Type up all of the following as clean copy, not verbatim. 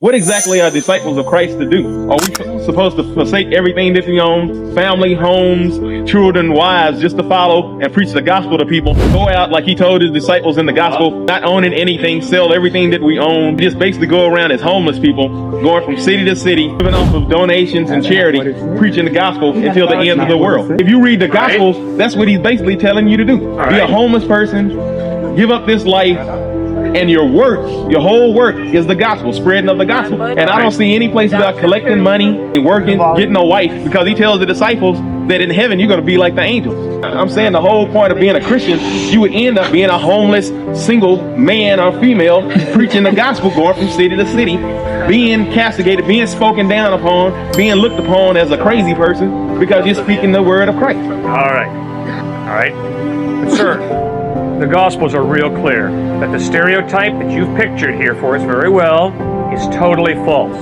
What exactly are disciples of Christ to do? Are we supposed to forsake everything that we own, family, homes, children, wives, just to follow and preach the gospel to people? Go out like he told his disciples in the gospel, not owning anything, sell everything that we own, just basically go around as homeless people, going from city to city, living off of donations and charity, preaching the gospel until the end of the world. If you read the gospels, that's what he's basically telling you to do. Be a homeless person, give up this life, and your work, your whole work is the gospel, spreading of the gospel. And I don't see any place about collecting money, working, getting a wife, because he tells the disciples that in heaven you're going to be like the angels. I'm saying the whole point of being a Christian, you would end up being a homeless, single man or female, preaching the gospel, going from city to city, being castigated, being spoken down upon, being looked upon as a crazy person because you're speaking the word of Christ. All right. But sir, the Gospels are real clear that the stereotype that you've pictured here for us very well is totally false.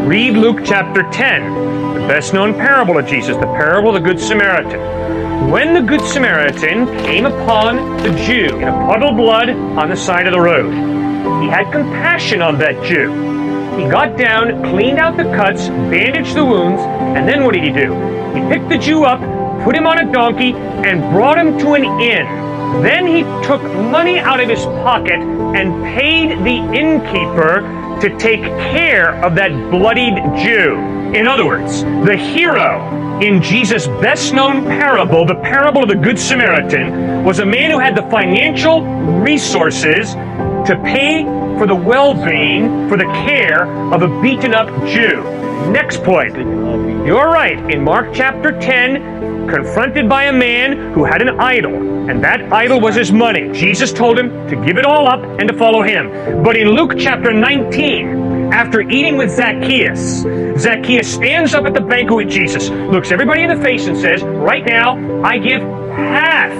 Read Luke chapter 10, the best-known parable of Jesus, the parable of the Good Samaritan. When the Good Samaritan came upon the Jew in a puddle of blood on the side of the road, he had compassion on that Jew. He got down, cleaned out the cuts, bandaged the wounds, and then what did he do? He picked the Jew up, put him on a donkey, and brought him to an inn. Then he took money out of his pocket and paid the innkeeper to take care of that bloodied Jew. In other words, the hero in Jesus' best-known parable, the parable of the Good Samaritan, was a man who had the financial resources to pay for the well-being, for the care of a beaten-up Jew. Next point. You're right. In Mark chapter 10, confronted by a man who had an idol, and that idol was his money. Jesus told him to give it all up and to follow him. But in Luke chapter 19, after eating with Zacchaeus, Zacchaeus stands up at the banquet with Jesus, looks everybody in the face and says, right now, I give half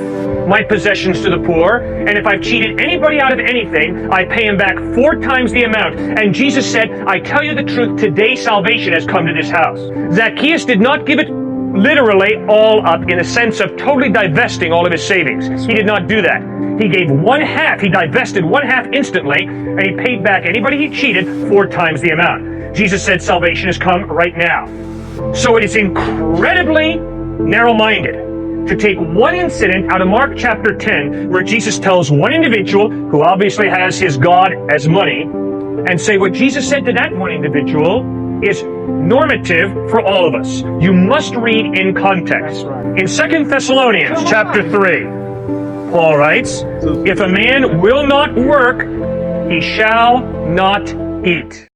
my possessions to the poor, and if I've cheated anybody out of anything, I pay him back 4 times the amount. And Jesus said, I tell you the truth, today salvation has come to this house. Zacchaeus did not give it literally all up in a sense of totally divesting all of his savings. He did not do that. He gave 1/2. He divested 1/2 instantly, and he paid back anybody he cheated 4 times the amount. Jesus said salvation has come right now. So it is incredibly narrow-minded to take one incident out of Mark chapter 10, where Jesus tells one individual, who obviously has his God as money, and say what Jesus said to that one individual is normative for all of us. You must read in context. In 2 Thessalonians chapter 3, Paul writes, if a man will not work, he shall not eat.